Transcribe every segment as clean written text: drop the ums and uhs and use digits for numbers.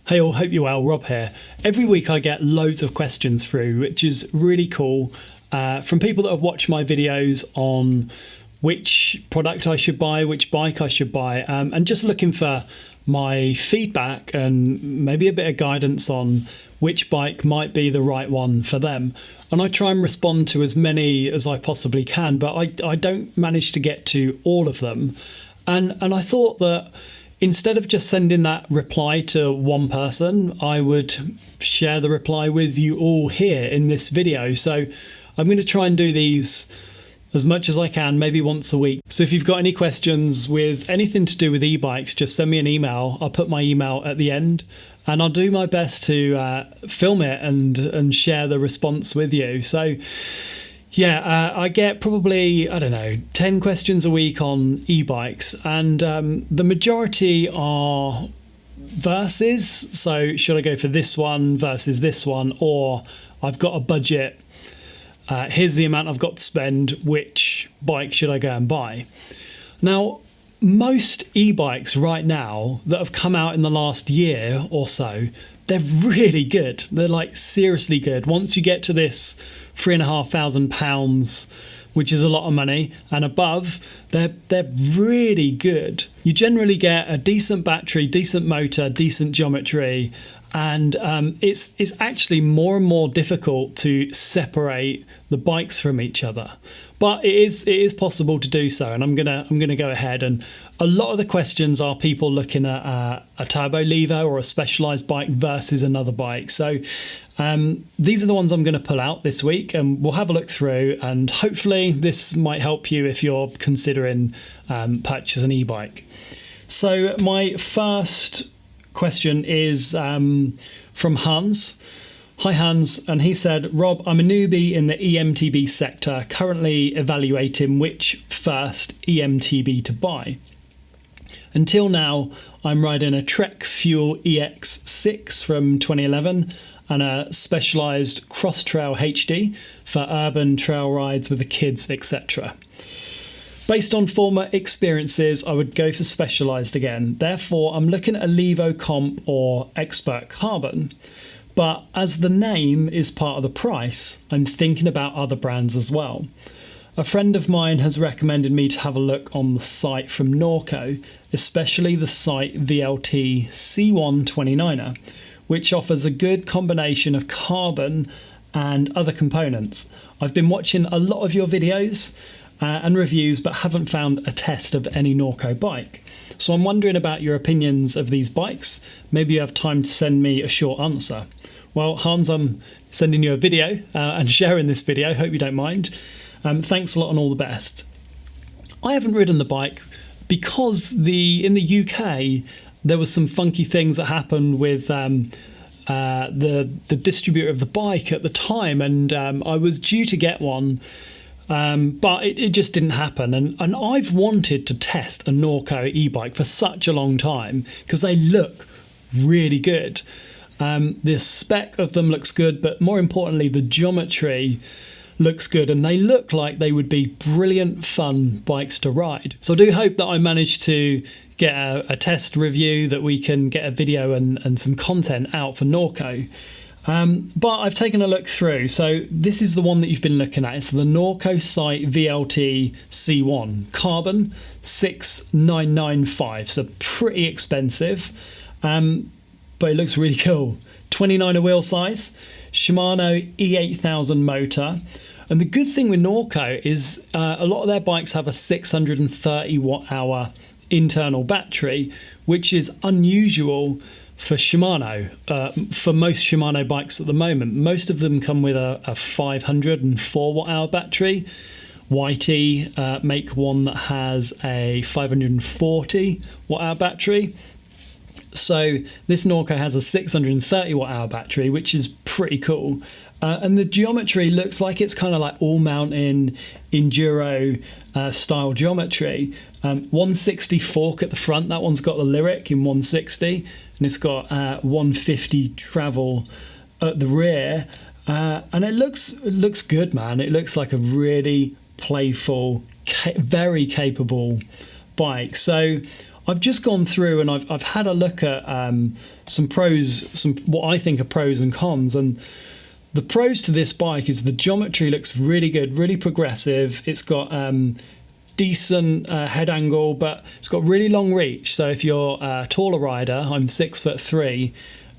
Hey all, hope you're well, Rob here. Every week I get loads of questions through, which is really cool, from people that have watched my videos on which product I should buy, which bike I should buy, and just looking for my feedback and maybe a bit of guidance on which bike might be the right one for them. And I try and respond to as many as I possibly can, but I don't manage to get to all of them. And I thought that instead of just sending that reply to one person, I would share the reply with you all here in this video. So I'm going to try and do these as much as I can, maybe once a week. So if you've got any questions with anything to do with e-bikes, just send me an email. I'll put my email at the end and I'll do my best to film it and share the response with you. So yeah, I get probably, 10 questions a week on e-bikes, and the majority are versus. So should I go for this one versus this one, or I've got a budget, here's the amount I've got to spend, which bike should I go and buy? Now, most e-bikes right now that have come out in the last year or so, they're really good. They're like seriously good. Once you get to this £3,500, which is a lot of money, and above, they're really good. You generally get a decent battery, decent motor, decent geometry, and it's actually more and more difficult to separate the bikes from each other. But it is possible to do so, and I'm gonna go ahead. And a lot of the questions are people looking at a turbo Levo or a Specialized bike versus another bike. So these are the ones I'm going to pull out this week, and we'll have a look through. And hopefully this might help you if you're considering purchasing an e-bike. So my first question is from Hans. Hi Hans, and he said, Rob, I'm a newbie in the EMTB sector, currently evaluating which first EMTB to buy. Until now, I'm riding a Trek Fuel EX6 from 2011 and a Specialized Cross Trail HD for urban trail rides with the kids, etc. Based on former experiences, I would go for Specialized again. Therefore, I'm looking at a Levo Comp or Expert Carbon. But as the name is part of the price, I'm thinking about other brands as well. A friend of mine has recommended me to have a look on the Sight from Norco, especially the Sight VLT C1 29er, which offers a good combination of carbon and other components. I've been watching a lot of your videos and reviews, but haven't found a test of any Norco bike. So I'm wondering about your opinions of these bikes. Maybe you have time to send me a short answer. Well, Hans, I'm sending you a video and sharing this video. Hope you don't mind. Thanks a lot and all the best. I haven't ridden the bike because in the UK there was some funky things that happened with the distributor of the bike at the time, and I was due to get one. But it just didn't happen, and I've wanted to test a Norco e-bike for such a long time because they look really good. The spec of them looks good, but more importantly the geometry looks good, and they look like they would be brilliant fun bikes to ride. So I do hope that I manage to get a test review, that we can get a video and some content out for Norco. But I've taken a look through. So this is the one that you've been looking at. It's the Norco Sight VLT C1 Carbon 6995. So pretty expensive, but it looks really cool. 29er wheel size, Shimano E8000 motor. And the good thing with Norco is a lot of their bikes have a 630 watt hour internal battery, which is unusual for Shimano, for most Shimano bikes at the moment. Most of them come with a 504 watt hour battery. YT make one that has a 540 watt hour battery. So this Norco has a 630 watt hour battery, which is pretty cool. And the geometry looks like it's kind of like all mountain enduro style geometry. 160 fork at the front. That one's got the Lyric in 160, and it's got 150 travel at the rear. And it looks good, man. It looks like a really playful, very capable bike. So I've just gone through and I've had a look at some what I think are pros and cons. And the pros to this bike is the geometry looks really good, really progressive. It's got decent head angle, but it's got really long reach. So if you're a taller rider, I'm 6'3",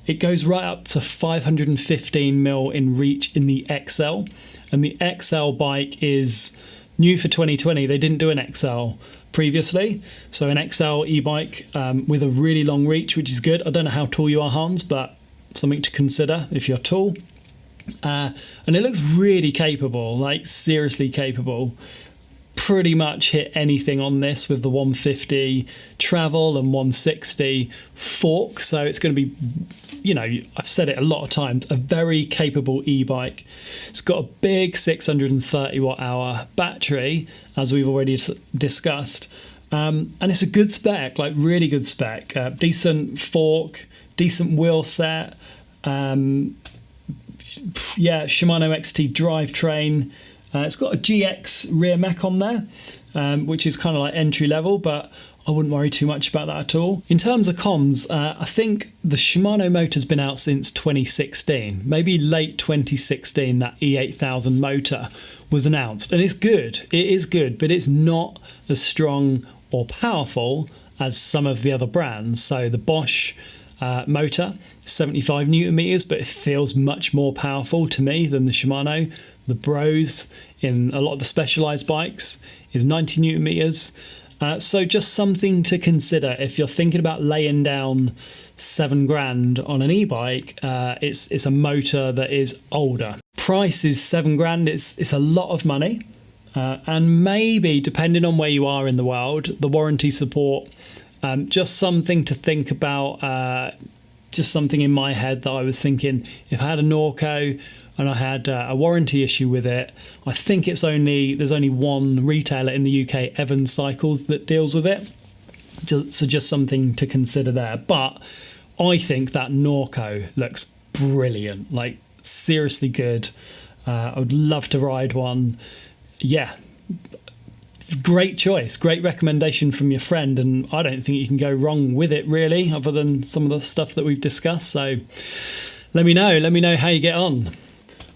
it goes right up to 515 mil in reach in the XL. And the XL bike is new for 2020. They didn't do an XL previously. So an XL e-bike with a really long reach, which is good. I don't know how tall you are, Hans, but something to consider if you're tall. And it looks really capable, like seriously capable. Pretty much hit anything on this with the 150 travel and 160 fork. So it's going to be, you know, I've said it a lot of times, a very capable e-bike. It's got a big 630 watt hour battery, as we've already discussed. And it's a good spec, like really good spec. Decent fork, decent wheel set. Shimano XT drivetrain. It's got a GX rear mech on there, which is kind of like entry level, but I wouldn't worry too much about that at all. In terms of cons, I think the Shimano motor's been out since 2016, maybe late 2016, that E8000 motor was announced. And it's good, it is good, but it's not as strong or powerful as some of the other brands. So the Bosch motor, 75 newton meters, but it feels much more powerful to me than the Shimano. The Bros in a lot of the Specialized bikes is 90 newton meters. So just something to consider if you're thinking about laying down £7,000 on an e-bike. It's a motor that is older. Price is £7,000. It's a lot of money, and maybe depending on where you are in the world, the warranty support. Just something to think about. Just something in my head that I was thinking, if I had a Norco and I had a warranty issue with it, I think there's only one retailer in the UK, Evans Cycles, that deals with it. So just something to consider there. But I think that Norco looks brilliant, like seriously good. I would love to ride one. Yeah, great choice, great recommendation from your friend, and I don't think you can go wrong with it really, other than some of the stuff that we've discussed. So let me know how you get on.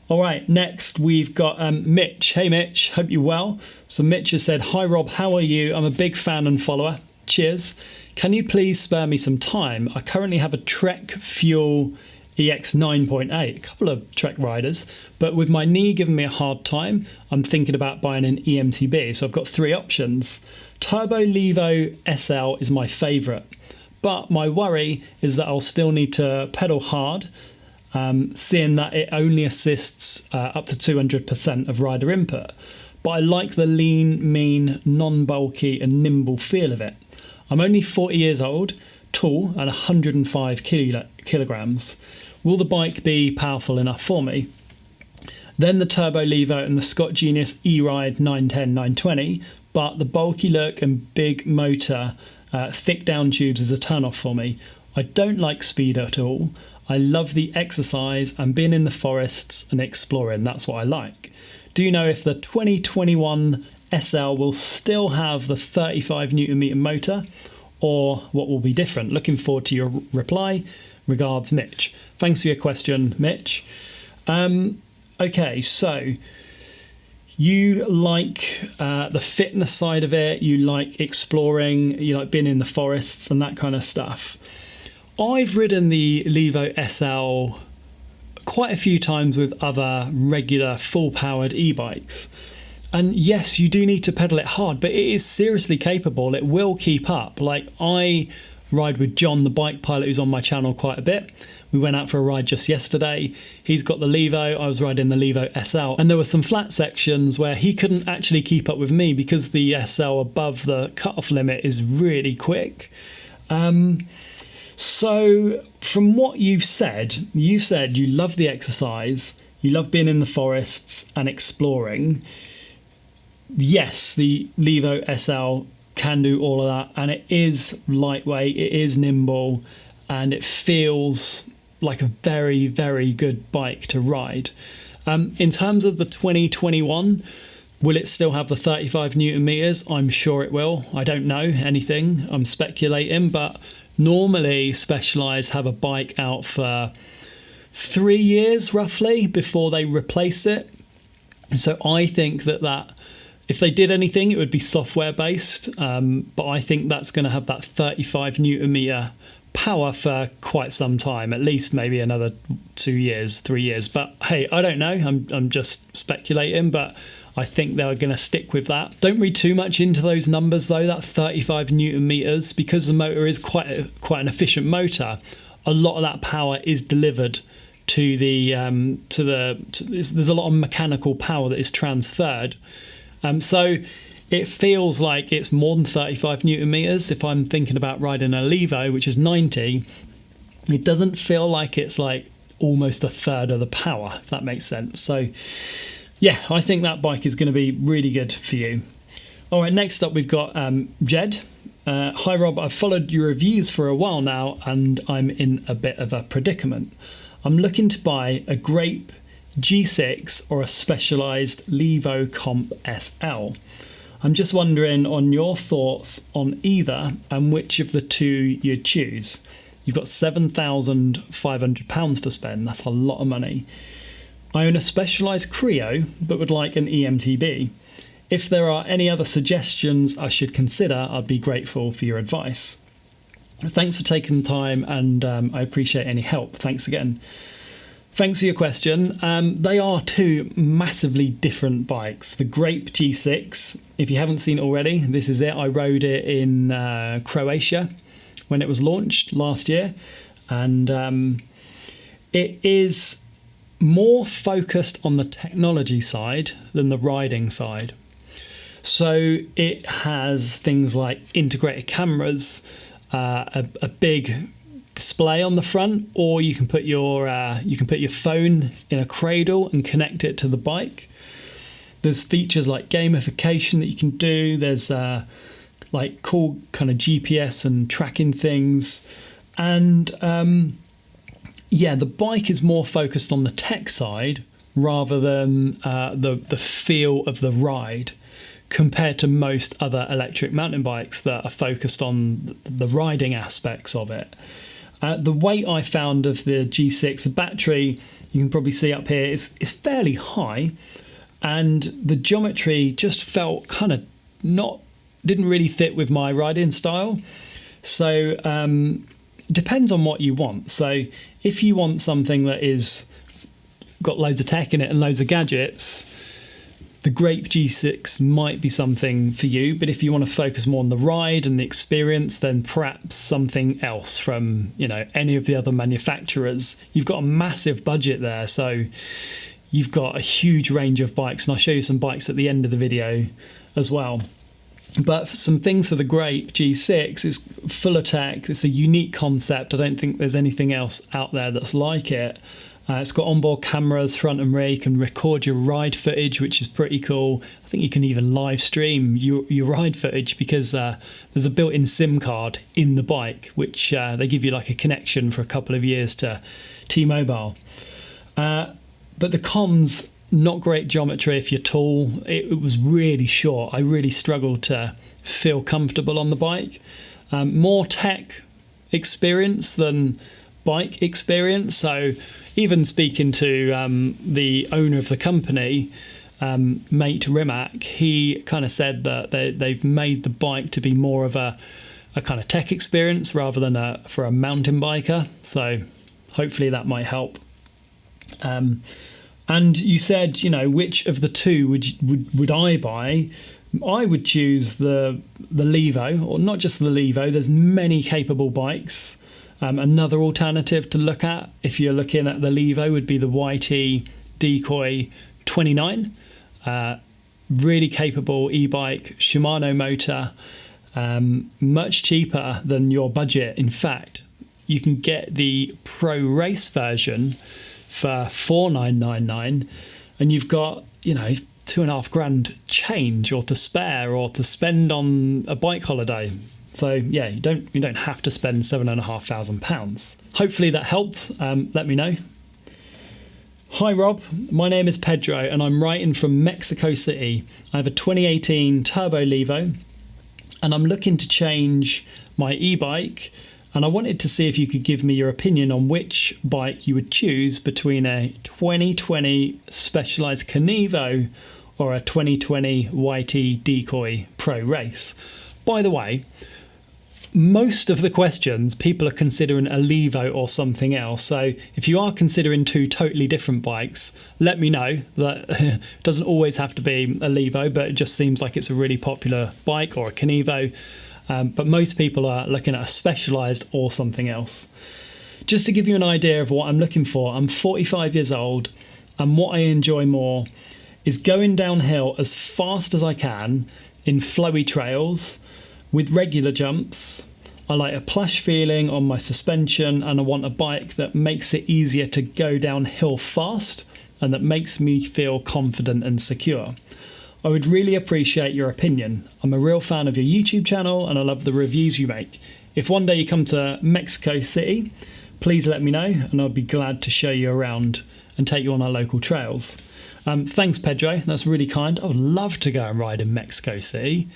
All right, next we've got Mitch. Hey Mitch, hope you're well. So Mitch has said, hi Rob, how are you? I'm a big fan and follower. Cheers. Can you please spare me some time? I currently have a Trek Fuel EX 9.8, a couple of Trek riders, but with my knee giving me a hard time, I'm thinking about buying an EMTB. So I've got three options. Turbo Levo SL is my favourite, but my worry is that I'll still need to pedal hard, seeing that it only assists up to 200% of rider input. But I like the lean, mean, non-bulky and nimble feel of it. I'm only 40 years old, tall and 105 kilograms. Will the bike be powerful enough for me? Then the Turbo Levo and the Scott Genius E-Ride 910, 920, but the bulky look and big motor, thick down tubes is a turn off for me. I don't like speed at all. I love the exercise and being in the forests and exploring. That's what I like. Do you know if the 2021 SL will still have the 35 Newton meter motor, or what will be different? Looking forward to your reply. Regards, Mitch. Thanks for your question, Mitch. Okay, so you like the fitness side of it, you like exploring, you like being in the forests and that kind of stuff. I've ridden the Levo SL quite a few times with other regular full-powered e-bikes. And yes, you do need to pedal it hard, but it is seriously capable. It will keep up. Like, I ride with John, the bike pilot, who's on my channel quite a bit. We went out for a ride just yesterday. He's got the Levo, I was riding the Levo SL. And there were some flat sections where he couldn't actually keep up with me because the SL above the cutoff limit is really quick. So from what you've said you love the exercise, you love being in the forests and exploring. Yes, the Levo SL can do all of that, and it is lightweight, it is nimble, and it feels like a very, very good bike to ride. In terms of the 2021, Will it still have the 35 Newton meters? I'm sure it will. I don't know anything. I'm speculating, but normally Specialized have a bike out for 3 years roughly before they replace it. So I think that if they did anything, it would be software based. But I think that's going to have that 35 Newton meter power for quite some time, at least maybe another 2 years, 3 years. But hey, I don't know. I'm just speculating, but I think they're going to stick with that. Don't read too much into those numbers though. That 35 Newton meters, because the motor is quite an efficient motor. A lot of that power is delivered to there's a lot of mechanical power that is transferred. So it feels like it's more than 35 Newton meters. If I'm thinking about riding a Levo, which is 90, it doesn't feel like it's like almost a third of the power, if that makes sense. So yeah, I think that bike is going to be really good for you. All right, next up we've got Jed. Hi Rob, I've followed your reviews for a while now and I'm in a bit of a predicament. I'm looking to buy a Grape G6 or a Specialized Levo Comp SL. I'm just wondering on your thoughts on either and which of the two you'd choose. You've got £7,500 to spend. That's a lot of money. I own a Specialized Creo, but would like an EMTB. If there are any other suggestions I should consider, I'd be grateful for your advice. Thanks for taking the time, and I appreciate any help. Thanks again. Thanks for your question. They are two massively different bikes. The Grape G6, if you haven't seen it already, this is it. I rode it in Croatia when it was launched last year, and it is more focused on the technology side than the riding side. So it has things like integrated cameras, a big display on the front, or you can put your phone in a cradle and connect it to the bike. There's features like gamification that you can do. There's like cool kind of GPS and tracking things, and yeah, the bike is more focused on the tech side rather than the feel of the ride, compared to most other electric mountain bikes that are focused on the riding aspects of it. The weight I found of the G6, the battery, you can probably see up here, is fairly high, and the geometry just felt kind of didn't really fit with my riding style. So depends on what you want. So if you want something that is got loads of tech in it and loads of gadgets, the Grape G6 might be something for you. But if you want to focus more on the ride and the experience, then perhaps something else from, you know, any of the other manufacturers. You've got a massive budget there, so you've got a huge range of bikes, and I'll show you some bikes at the end of the video as well. But some things for the Grape G6 is full of tech. It's a unique concept. I don't think there's anything else out there that's like it. It's got onboard cameras, front and rear. You can record your ride footage, which is pretty cool. I think you can even live stream your ride footage, because there's a built-in SIM card in the bike, which they give you like a connection for a couple of years to T-Mobile. But the cons, not great geometry if you're tall. It was really short. I really struggled to feel comfortable on the bike. More tech experience than bike experience. So even speaking to the owner of the company, Mate Rimac, he kind of said that they've made the bike to be more of a kind of tech experience rather than for a mountain biker. So hopefully that might help. And you said, you know, which of the two would I buy? I would choose the Levo, or not just the Levo. There's many capable bikes. Another alternative to look at, if you're looking at the Levo, would be the YT Decoy 29. Really capable e-bike, Shimano motor, much cheaper than your budget. In fact, you can get the Pro Race version for $4,999, and you've got, you know, $2,500 change or to spare or to spend on a bike holiday. So yeah, you don't have to spend £7,500. Hopefully that helped. Let me know. Hi Rob, my name is Pedro and I'm writing from Mexico City. I have a 2018 Turbo Levo and I'm looking to change my e-bike, and I wanted to see if you could give me your opinion on which bike you would choose between a 2020 Specialized Kenevo or a 2020 YT Decoy Pro Race. By the way, most of the questions people are considering a Levo or something else. So if you are considering two totally different bikes, let me know. That it doesn't always have to be a Levo, but it just seems like it's a really popular bike, or a Kenevo. But most people are looking at a Specialized or something else. Just to give you an idea of what I'm looking for, I'm 45 years old, and what I enjoy more is going downhill as fast as I can in flowy trails with regular jumps. I like a plush feeling on my suspension, and I want a bike that makes it easier to go downhill fast and that makes me feel confident and secure. I would really appreciate your opinion. I'm a real fan of your YouTube channel and I love the reviews you make. If one day you come to Mexico City, please let me know and I'll be glad to show you around and take you on our local trails. Thanks Pedro, that's really kind. I would love to go and ride in Mexico City.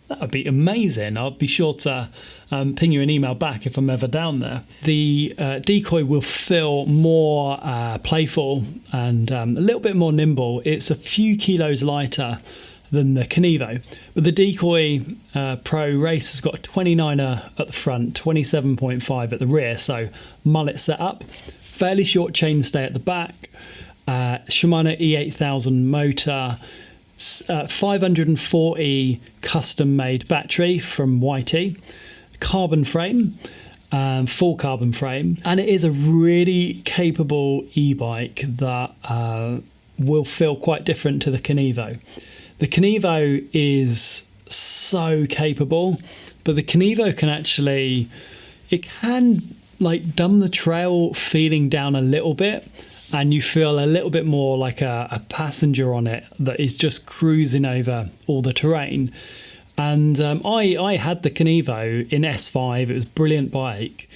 That would be amazing. I'll be sure to ping you an email back if I'm ever down there. The Decoy will feel more playful and a little bit more nimble. It's a few kilos lighter than the Kenevo. But the Decoy Pro Race has got a 29er at the front, 27.5 at the rear, so mullet setup. Fairly short chainstay at the back. Shimano E8000 motor. 540 custom-made battery from YT, carbon frame, full carbon frame, and it is a really capable e-bike that will feel quite different to the Kenevo. The Kenevo is so capable, but the Kenevo can actually, it can like dumb the trail feeling down a little bit, and you feel a little bit more like a passenger on it that is just cruising over all the terrain. And I had the Kenevo in S5. It was a brilliant bike,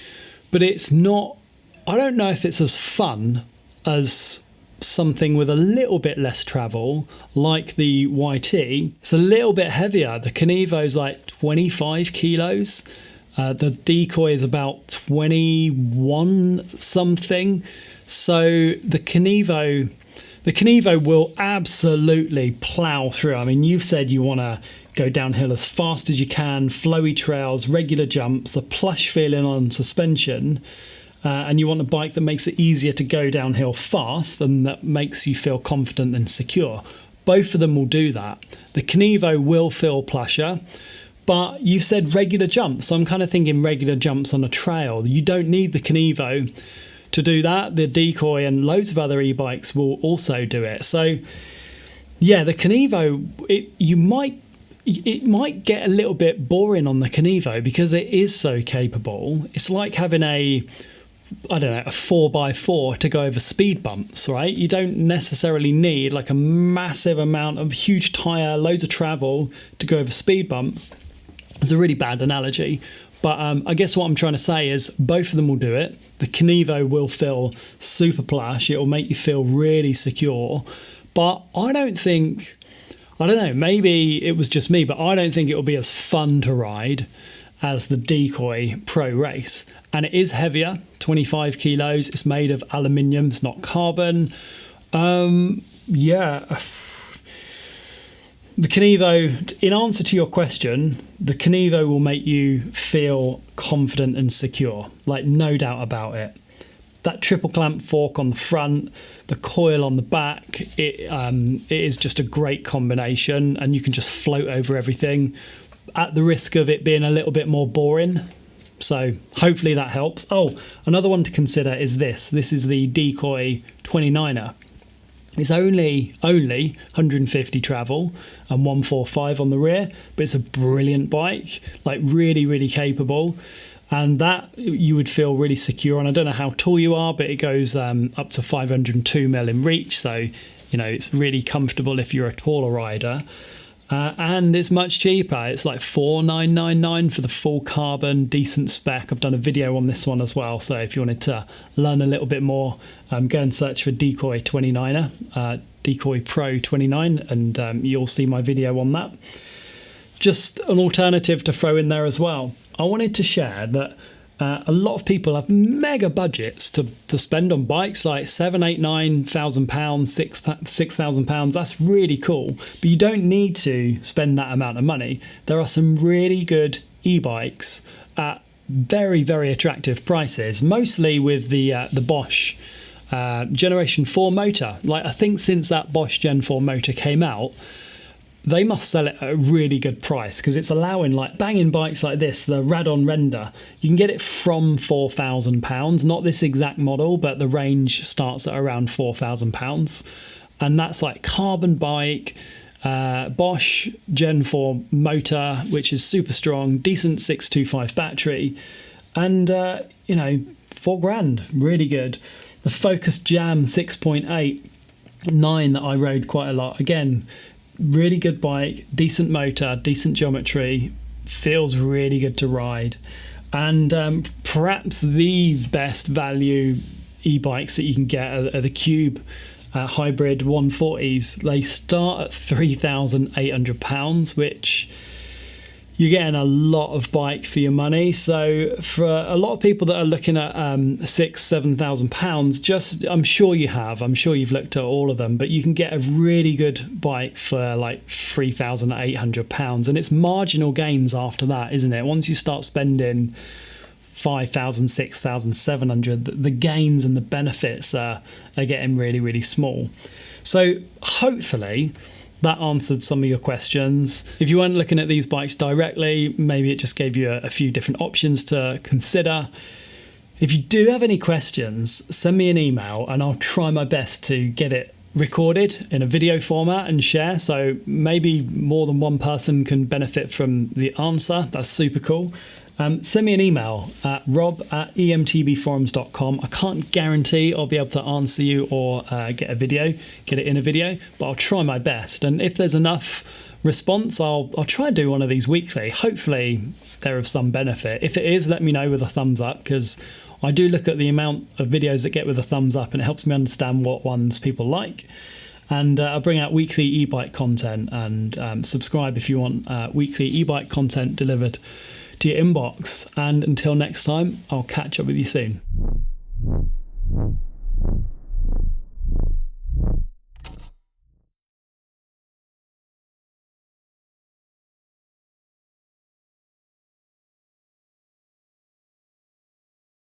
but it's not, I don't know if it's as fun as something with a little bit less travel like the YT. It's a little bit heavier. The Kenevo is like 25 kilos. The Decoy is about 21 something. So the Kenevo will absolutely plow through. I mean, you've said you want to go downhill as fast as you can, flowy trails, regular jumps, a plush feeling on suspension, and you want a bike that makes it easier to go downhill fast and that makes you feel confident and secure. Both of them will do that. The Kenevo will feel plusher, but you said regular jumps, so I'm kind of thinking regular jumps on a trail. You don't need the Kenevo to do that. The Decoy and loads of other e-bikes will also do it. So yeah, the Kenevo, it might get a little bit boring on the Kenevo because it is so capable. It's like having a 4x4 to go over speed bumps, right? You don't necessarily need like a massive amount of huge tyre, loads of travel to go over speed bump. It's a really bad analogy. But I guess what I'm trying to say is both of them will do it. The Kenevo will feel super plush. It will make you feel really secure. But I don't know, maybe it was just me, but I don't think it will be as fun to ride as the Decoy Pro Race. And it is heavier, 25 kilos. It's made of aluminium, it's not carbon. The Kenevo, in answer to your question, the Kenevo will make you feel confident and secure, like no doubt about it. That triple clamp fork on the front, the coil on the back, it is just a great combination, and you can just float over everything at the risk of it being a little bit more boring. So hopefully that helps. Oh, another one to consider is this. This is the Decoy 29er. It's only 150 travel and 145 on the rear, but it's a brilliant bike, like really, really capable. And that you would feel really secure. And I don't know how tall you are, but it goes up to 502 mil in reach. So, you know, it's really comfortable if you're a taller rider. and it's much cheaper. It's like $4,999 for the full carbon, decent spec. I've done a video on this one as well, so if you wanted to learn a little bit more, go and search for Decoy 29er, Decoy Pro 29, and you'll see my video on that. Just an alternative to throw in there as well. I wanted to share that a lot of people have mega budgets to spend on bikes, like £7,000, £8,000, £6,000. That's really cool, but you don't need to spend that amount of money. There are some really good e-bikes at very, very attractive prices, mostly with the Bosch Generation 4 motor. Like, I think since that Bosch Gen 4 motor came out, they must sell it at a really good price, because it's allowing like banging bikes like this, the Radon Render. You can get it from £4,000, not this exact model, but the range starts at around £4,000. And that's like carbon bike, Bosch Gen 4 motor, which is super strong, decent 625 battery, and you know, £4,000, really good. The Focus Jam 6.8 that I rode quite a lot, again, really good bike, decent motor, decent geometry, feels really good to ride. And perhaps the best value e-bikes that you can get are the Cube Hybrid 140s. They start at £3,800, which you're getting a lot of bike for your money. So for a lot of people that are looking at £6,000-7,000, I'm sure you've looked at all of them, but you can get a really good bike for like £3,800, and it's marginal gains after that, isn't it? Once you start spending £5,000, £6,000, £7,000, the gains and the benefits are getting really, really small. So hopefully that answered some of your questions. If you weren't looking at these bikes directly, maybe it just gave you a few different options to consider. If you do have any questions, send me an email and I'll try my best to get it recorded in a video format and share, so maybe more than one person can benefit from the answer. That's super cool. Send me an email at rob@emtbforums.com. I can't guarantee I'll be able to answer you or get it in a video, but I'll try my best. And if there's enough response, I'll try and do one of these weekly. Hopefully they're of some benefit. If it is, let me know with a thumbs up, because I do look at the amount of videos that get with a thumbs up, and it helps me understand what ones people like. And I'll bring out weekly e-bike content, and subscribe if you want weekly e-bike content delivered to your inbox. And until next time, I'll catch up with you soon.